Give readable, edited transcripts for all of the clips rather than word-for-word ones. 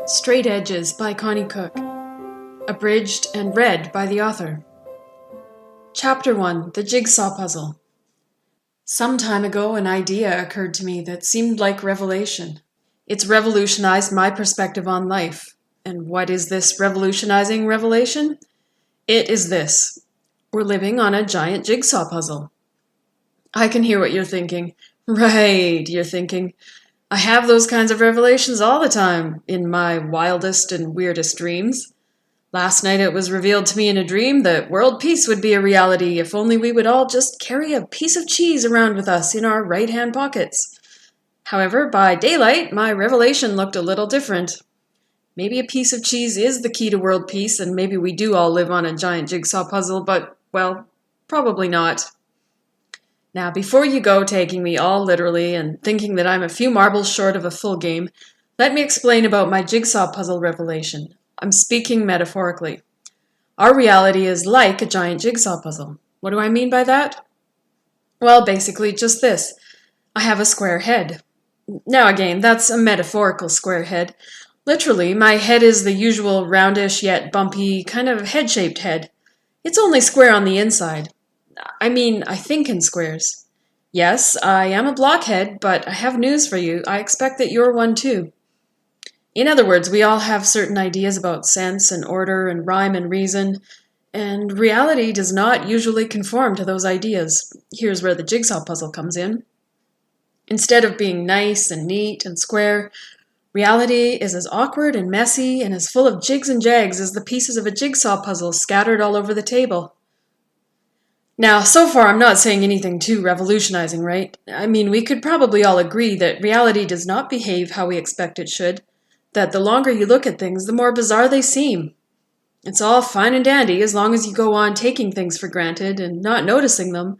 Straight Edges by Connie Cook. Abridged and read by the author. Chapter 1. The Jigsaw Puzzle. Some time ago, an idea occurred to me that seemed like revelation. It's revolutionized my perspective on life. And what is this revolutionizing revelation? It is this. We're living on a giant jigsaw puzzle. I can hear what you're thinking. Right, you're thinking. I have those kinds of revelations all the time, in my wildest and weirdest dreams. Last night it was revealed to me in a dream that world peace would be a reality if only we would all just carry a piece of cheese around with us in our right-hand pockets. However, by daylight, my revelation looked a little different. Maybe a piece of cheese is the key to world peace, and maybe we do all live on a giant jigsaw puzzle, but, well, probably not. Now, before you go taking me all literally and thinking that I'm a few marbles short of a full game, let me explain about my jigsaw puzzle revelation. I'm speaking metaphorically. Our reality is like a giant jigsaw puzzle. What do I mean by that? Well, basically just this. I have a square head. Now again, that's a metaphorical square head. Literally, my head is the usual roundish yet bumpy, kind of head-shaped head. It's only square on the inside. I think in squares. Yes, I am a blockhead, but I have news for you. I expect that you're one too. In other words, we all have certain ideas about sense and order and rhyme and reason, and reality does not usually conform to those ideas. Here's where the jigsaw puzzle comes in. Instead of being nice and neat and square, reality is as awkward and messy and as full of jigs and jags as the pieces of a jigsaw puzzle scattered all over the table. Now, so far I'm not saying anything too revolutionizing, right? We could probably all agree that reality does not behave how we expect it should, that the longer you look at things, the more bizarre they seem. It's all fine and dandy as long as you go on taking things for granted and not noticing them,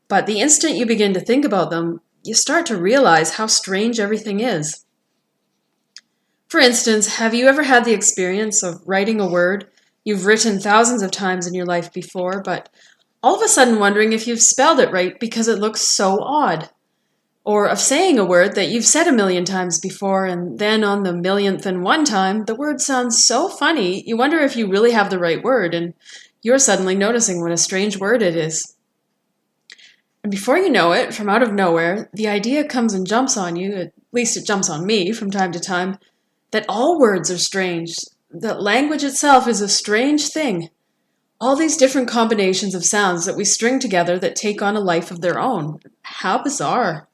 but the instant you begin to think about them, you start to realize how strange everything is. For instance, have you ever had the experience of writing a word you've written thousands of times in your life before, but all of a sudden wondering if you've spelled it right because it looks so odd? Or of saying a word that you've said 1,000,000 times before, and then on the 1,000,001 time, the word sounds so funny, you wonder if you really have the right word, and you're suddenly noticing what a strange word it is. And before you know it, from out of nowhere, the idea comes and jumps on you, at least it jumps on me from time to time, that all words are strange, that language itself is a strange thing. All these different combinations of sounds that we string together that take on a life of their own. How bizarre.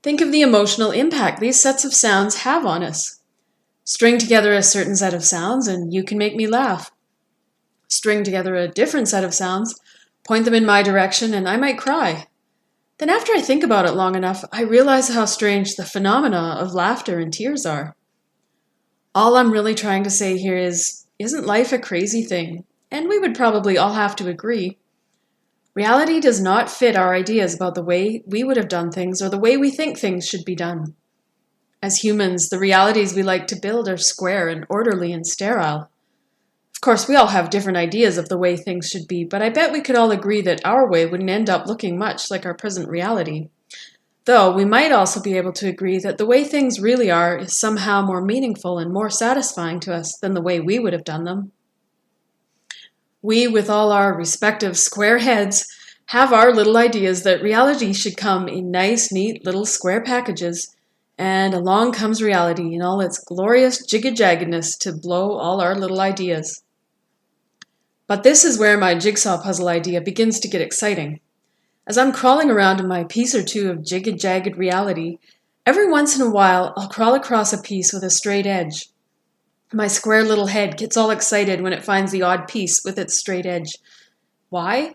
Think of the emotional impact these sets of sounds have on us. String together a certain set of sounds and you can make me laugh. String together a different set of sounds, point them in my direction, and I might cry. Then after I think about it long enough, I realize how strange the phenomena of laughter and tears are. All I'm really trying to say here is, isn't life a crazy thing? And we would probably all have to agree. Reality does not fit our ideas about the way we would have done things or the way we think things should be done. As humans, the realities we like to build are square and orderly and sterile. Of course, we all have different ideas of the way things should be, but I bet we could all agree that our way wouldn't end up looking much like our present reality. Though we might also be able to agree that the way things really are is somehow more meaningful and more satisfying to us than the way we would have done them. We, with all our respective square heads, have our little ideas that reality should come in nice, neat little square packages, and along comes reality in all its glorious jigga-jaggedness to blow all our little ideas. But this is where my jigsaw puzzle idea begins to get exciting. As I'm crawling around in my piece or two of jigga-jagged reality, every once in a while I'll crawl across a piece with a straight edge. My square little head gets all excited when it finds the odd piece with its straight edge. Why?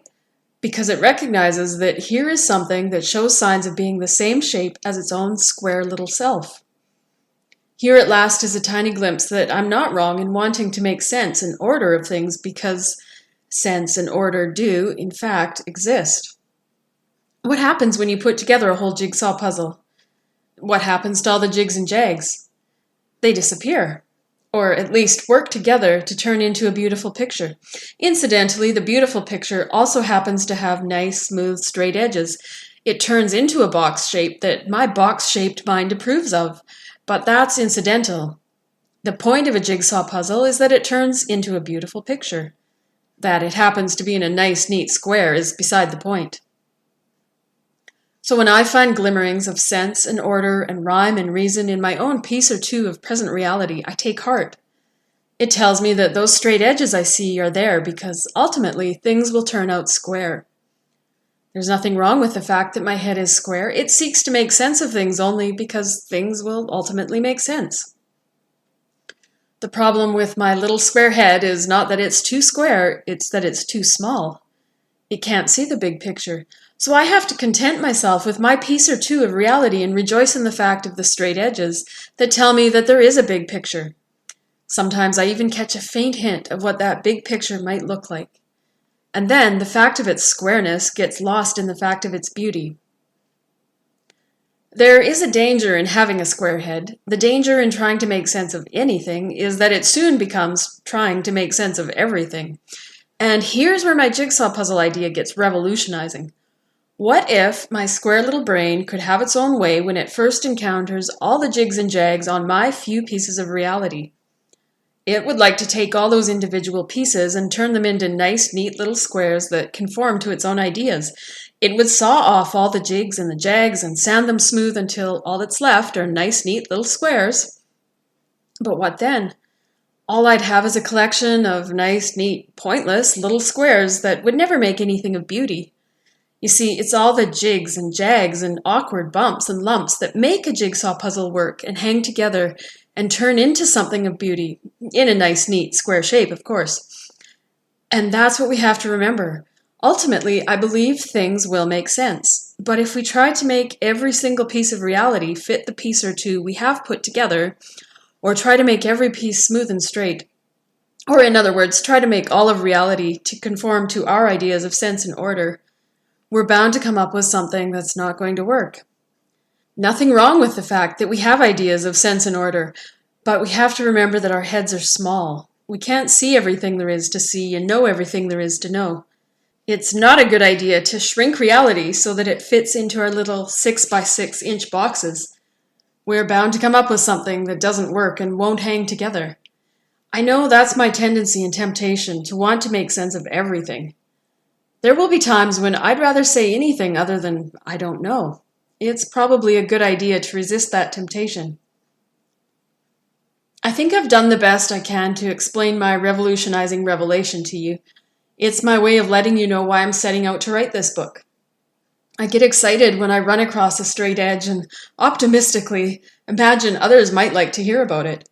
Because it recognizes that here is something that shows signs of being the same shape as its own square little self. Here at last is a tiny glimpse that I'm not wrong in wanting to make sense and order of things because sense and order do, in fact, exist. What happens when you put together a whole jigsaw puzzle? What happens to all the jigs and jags? They disappear. Or at least work together to turn into a beautiful picture. Incidentally, the beautiful picture also happens to have nice, smooth, straight edges. It turns into a box shape that my box-shaped mind approves of, but that's incidental. The point of a jigsaw puzzle is that it turns into a beautiful picture. That it happens to be in a nice, neat square is beside the point. So when I find glimmerings of sense and order and rhyme and reason in my own piece or two of present reality, I take heart. It tells me that those straight edges I see are there because ultimately things will turn out square. There's nothing wrong with the fact that my head is square. It seeks to make sense of things only because things will ultimately make sense. The problem with my little square head is not that it's too square, it's that it's too small. It can't see the big picture. So I have to content myself with my piece or two of reality and rejoice in the fact of the straight edges that tell me that there is a big picture. Sometimes I even catch a faint hint of what that big picture might look like. And then the fact of its squareness gets lost in the fact of its beauty. There is a danger in having a square head. The danger in trying to make sense of anything is that it soon becomes trying to make sense of everything. And here's where my jigsaw puzzle idea gets revolutionizing. What if my square little brain could have its own way when it first encounters all the jigs and jags on my few pieces of reality? It would like to take all those individual pieces and turn them into nice, neat little squares that conform to its own ideas. It would saw off all the jigs and the jags and sand them smooth until all that's left are nice, neat little squares. But what then? All I'd have is a collection of nice, neat, pointless little squares that would never make anything of beauty. You see, it's all the jigs and jags and awkward bumps and lumps that make a jigsaw puzzle work and hang together and turn into something of beauty, in a nice, neat, square shape, of course. And that's what we have to remember. Ultimately, I believe things will make sense. But if we try to make every single piece of reality fit the piece or two we have put together, or try to make every piece smooth and straight, or in other words, try to make all of reality to conform to our ideas of sense and order, we're bound to come up with something that's not going to work. Nothing wrong with the fact that we have ideas of sense and order, but we have to remember that our heads are small. We can't see everything there is to see and know everything there is to know. It's not a good idea to shrink reality so that it fits into our little 6 by 6 inch boxes. We're bound to come up with something that doesn't work and won't hang together. I know that's my tendency and temptation, to want to make sense of everything. There will be times when I'd rather say anything other than I don't know. It's probably a good idea to resist that temptation. I think I've done the best I can to explain my revolutionizing revelation to you. It's my way of letting you know why I'm setting out to write this book. I get excited when I run across a straight edge and optimistically imagine others might like to hear about it.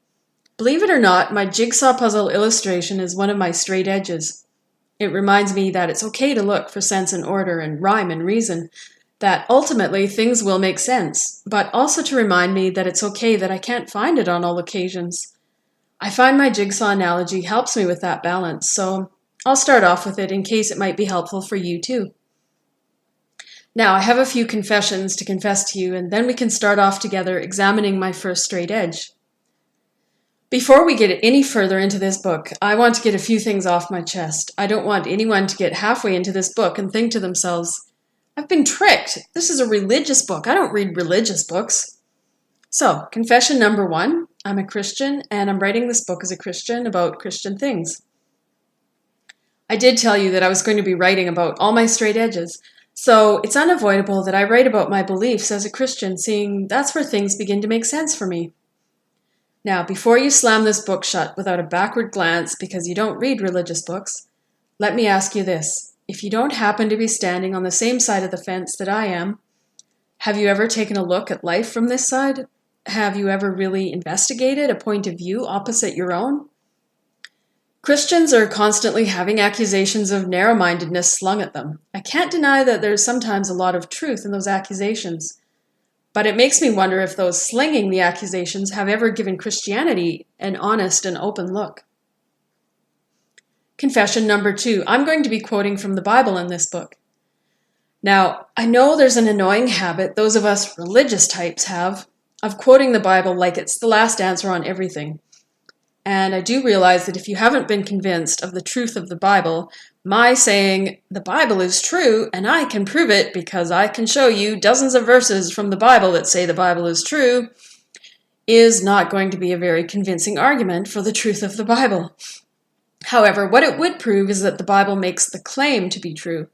Believe it or not, my jigsaw puzzle illustration is one of my straight edges. It reminds me that it's okay to look for sense and order and rhyme and reason, that ultimately things will make sense, but also to remind me that it's okay that I can't find it on all occasions. I find my jigsaw analogy helps me with that balance, so I'll start off with it in case it might be helpful for you too. Now, I have a few confessions to confess to you, and then we can start off together examining my first straight edge. Before we get any further into this book, I want to get a few things off my chest. I don't want anyone to get halfway into this book and think to themselves, I've been tricked. This is a religious book. I don't read religious books. So, confession number 1, I'm a Christian, and I'm writing this book as a Christian about Christian things. I did tell you that I was going to be writing about all my straight edges, so it's unavoidable that I write about my beliefs as a Christian, seeing that's where things begin to make sense for me. Now, before you slam this book shut without a backward glance because you don't read religious books, let me ask you this. If you don't happen to be standing on the same side of the fence that I am, have you ever taken a look at life from this side? Have you ever really investigated a point of view opposite your own? Christians are constantly having accusations of narrow-mindedness slung at them. I can't deny that there's sometimes a lot of truth in those accusations, but it makes me wonder if those slinging the accusations have ever given Christianity an honest and open look. Confession number 2, I'm going to be quoting from the Bible in this book. Now, I know there's an annoying habit those of us religious types have of quoting the Bible like it's the last answer on everything. And I do realize that if you haven't been convinced of the truth of the Bible, my saying, the Bible is true and I can prove it because I can show you dozens of verses from the Bible that say the Bible is true, is not going to be a very convincing argument for the truth of the Bible. However, what it would prove is that the Bible makes the claim to be true.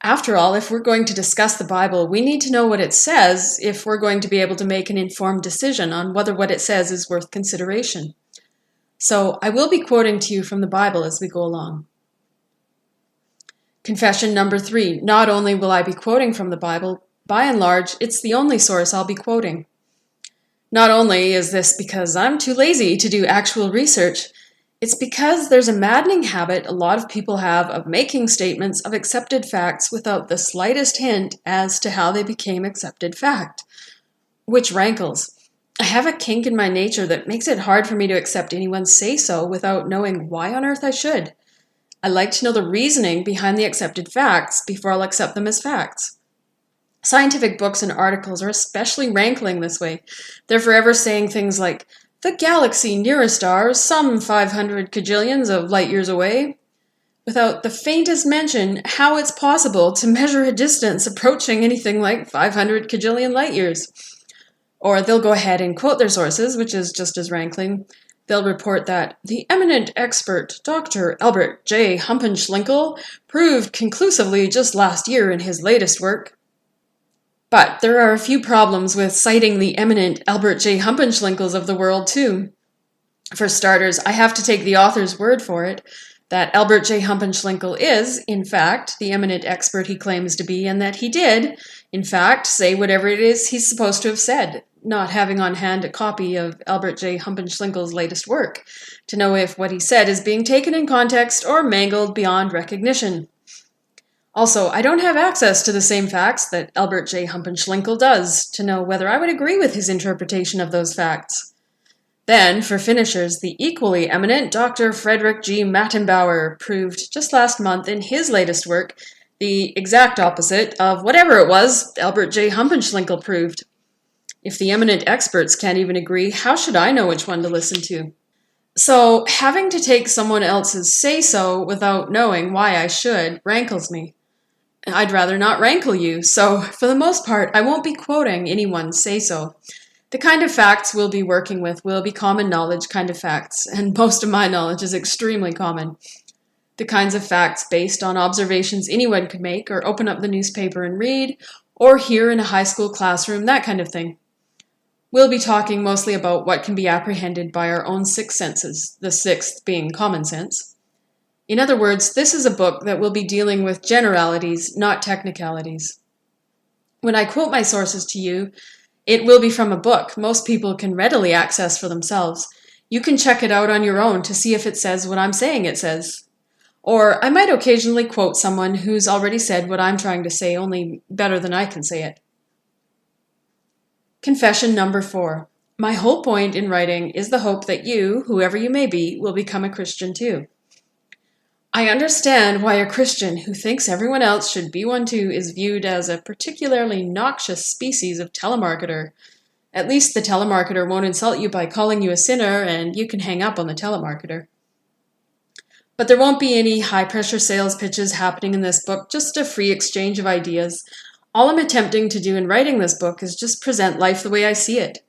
After all, if we're going to discuss the Bible, we need to know what it says if we're going to be able to make an informed decision on whether what it says is worth consideration. So I will be quoting to you from the Bible as we go along. Confession number 3. Not only will I be quoting from the Bible, by and large, it's the only source I'll be quoting. Not only is this because I'm too lazy to do actual research, it's because there's a maddening habit a lot of people have of making statements of accepted facts without the slightest hint as to how they became accepted fact, which rankles. I have a kink in my nature that makes it hard for me to accept anyone's say-so without knowing why on earth I should. I like to know the reasoning behind the accepted facts before I'll accept them as facts. Scientific books and articles are especially rankling this way. They're forever saying things like, the galaxy near a star is some 500 kajillions of light years away, without the faintest mention how it's possible to measure a distance approaching anything like 500 kajillion light years. Or they'll go ahead and quote their sources, which is just as rankling. They'll report that the eminent expert Dr. Albert J. Humpenschlinkel proved conclusively just last year in his latest work. But there are a few problems with citing the eminent Albert J. Humpenschlinkels of the world, too. For starters, I have to take the author's word for it, that Albert J. Humpenschlinkel is, in fact, the eminent expert he claims to be, and that he did, in fact, say whatever it is he's supposed to have said, not having on hand a copy of Albert J. Humpenschlinkel's latest work, to know if what he said is being taken in context or mangled beyond recognition. Also, I don't have access to the same facts that Albert J. Humpenschlinkel does to know whether I would agree with his interpretation of those facts. Then, for finishers, the equally eminent Dr. Frederick G. Mattenbauer proved just last month in his latest work the exact opposite of whatever it was Albert J. Humpenschlinkel proved. If the eminent experts can't even agree, how should I know which one to listen to? So, having to take someone else's say-so without knowing why I should rankles me. I'd rather not rankle you, so for the most part, I won't be quoting anyone's say-so. The kind of facts we'll be working with will be common knowledge kind of facts, and most of my knowledge is extremely common. The kinds of facts based on observations anyone could make or open up the newspaper and read, or hear in a high school classroom, that kind of thing. We'll be talking mostly about what can be apprehended by our own 6 senses, the 6th being common sense. In other words, this is a book that will be dealing with generalities, not technicalities. When I quote my sources to you, it will be from a book most people can readily access for themselves. You can check it out on your own to see if it says what I'm saying it says. Or I might occasionally quote someone who's already said what I'm trying to say, only better than I can say it. Confession number 4. My whole point in writing is the hope that you, whoever you may be, will become a Christian too. I understand why a Christian who thinks everyone else should be one too is viewed as a particularly noxious species of telemarketer. At least the telemarketer won't insult you by calling you a sinner, and you can hang up on the telemarketer. But there won't be any high-pressure sales pitches happening in this book, just a free exchange of ideas. All I'm attempting to do in writing this book is just present life the way I see it.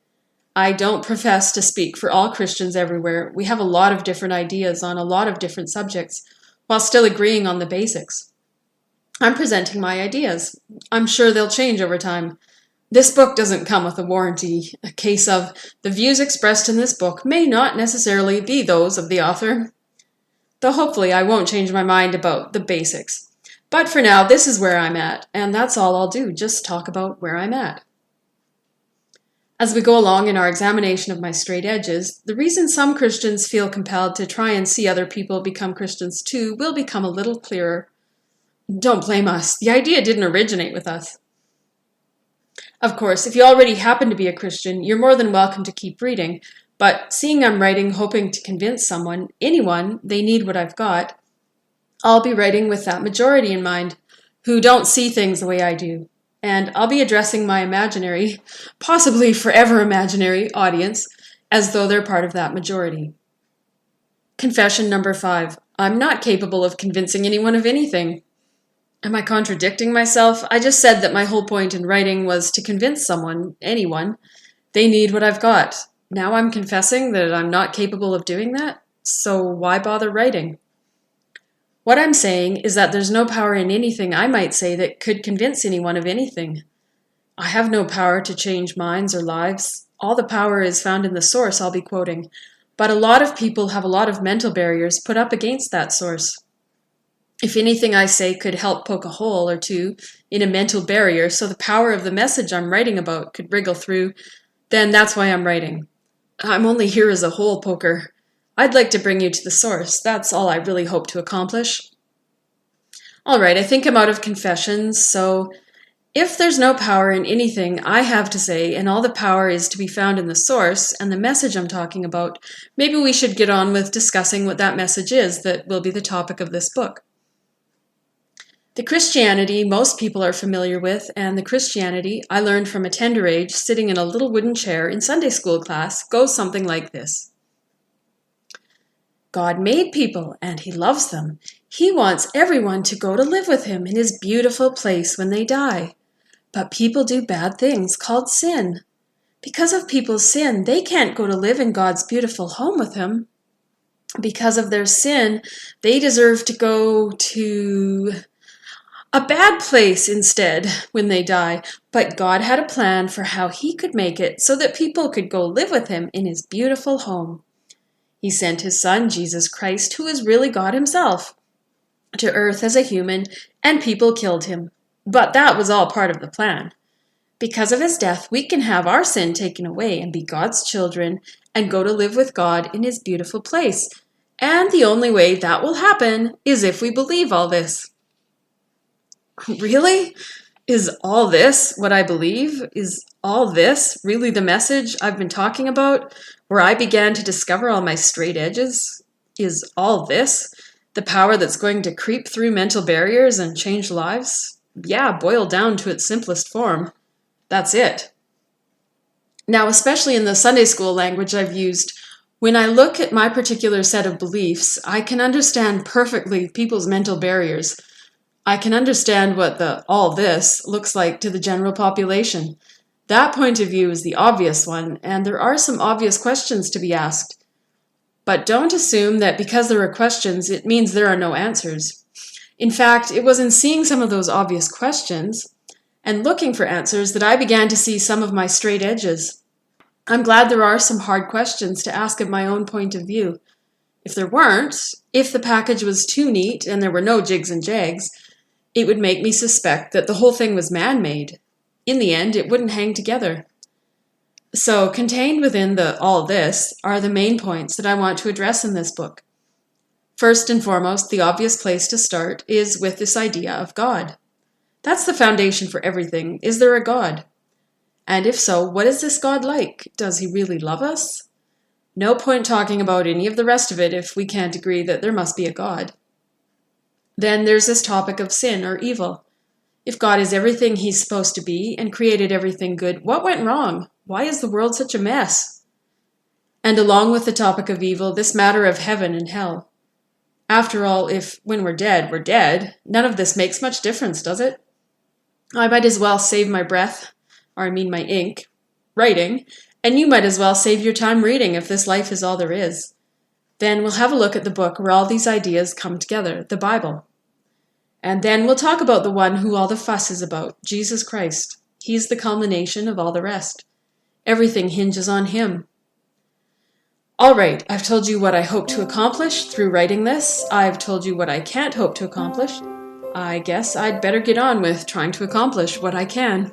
I don't profess to speak for all Christians everywhere. We have a lot of different ideas on a lot of different subjects, while still agreeing on the basics. I'm presenting my ideas. I'm sure they'll change over time. This book doesn't come with a warranty, a case of the views expressed in this book may not necessarily be those of the author. Though hopefully I won't change my mind about the basics. But for now, this is where I'm at, and that's all I'll do, just talk about where I'm at. As we go along in our examination of my straight edges, the reason some Christians feel compelled to try and see other people become Christians too will become a little clearer. Don't blame us. The idea didn't originate with us. Of course, if you already happen to be a Christian, you're more than welcome to keep reading, but seeing I'm writing hoping to convince someone, anyone, they need what I've got, I'll be writing with that majority in mind, who don't see things the way I do. And I'll be addressing my imaginary, possibly forever imaginary, audience as though they're part of that majority. Confession number 5. I'm not capable of convincing anyone of anything. Am I contradicting myself? I just said that my whole point in writing was to convince someone, anyone, they need what I've got. Now I'm confessing that I'm not capable of doing that, so why bother writing? What I'm saying is that there's no power in anything I might say that could convince anyone of anything. I have no power to change minds or lives. All the power is found in the source I'll be quoting, but a lot of people have a lot of mental barriers put up against that source. If anything I say could help poke a hole or two in a mental barrier so the power of the message I'm writing about could wriggle through, then that's why I'm writing. I'm only here as a hole poker. I'd like to bring you to the source. That's all I really hope to accomplish. All right, I think I'm out of confessions, so if there's no power in anything I have to say and all the power is to be found in the source and the message I'm talking about, maybe we should get on with discussing what that message is that will be the topic of this book. The Christianity most people are familiar with, and the Christianity I learned from a tender age sitting in a little wooden chair in Sunday school class, goes something like this. God made people, and He loves them. He wants everyone to go to live with Him in His beautiful place when they die. But people do bad things called sin. Because of people's sin, they can't go to live in God's beautiful home with Him. Because of their sin, they deserve to go to a bad place instead when they die, but God had a plan for how He could make it so that people could go live with Him in His beautiful home. He sent His Son, Jesus Christ, who is really God Himself, to earth as a human, and people killed Him. But that was all part of the plan. Because of His death, we can have our sin taken away and be God's children and go to live with God in His beautiful place. And the only way that will happen is if we believe all this. Really? Is all this what I believe? Is all this really the message I've been talking about, where I began to discover all my straight edges? Is all this the power that's going to creep through mental barriers and change lives? Yeah, boiled down to its simplest form. That's it. Now, especially in the Sunday school language I've used, when I look at my particular set of beliefs, I can understand perfectly people's mental barriers. I can understand what the all this looks like to the general population. That point of view is the obvious one, and there are some obvious questions to be asked. But don't assume that because there are questions, it means there are no answers. In fact, it was in seeing some of those obvious questions and looking for answers that I began to see some of my straight edges. I'm glad there are some hard questions to ask at my own point of view. If there weren't, if the package was too neat and there were no jigs and jags, it would make me suspect that the whole thing was man-made. In the end, it wouldn't hang together. So, contained within the all this are the main points that I want to address in this book. First and foremost, the obvious place to start is with this idea of God. That's the foundation for everything. Is there a God? And if so, what is this God like? Does He really love us? No point talking about any of the rest of it if we can't agree that there must be a God. Then there's this topic of sin or evil. If God is everything He's supposed to be and created everything good, what went wrong? Why is the world such a mess? And along with the topic of evil, this matter of heaven and hell. After all, if when we're dead, none of this makes much difference, does it? I might as well save my breath, or I mean my ink, writing, and you might as well save your time reading if this life is all there is. Then we'll have a look at the book where all these ideas come together, the Bible. And then we'll talk about the one who all the fuss is about, Jesus Christ. He's the culmination of all the rest. Everything hinges on Him. All right, I've told you what I hope to accomplish through writing this. I've told you what I can't hope to accomplish. I guess I'd better get on with trying to accomplish what I can.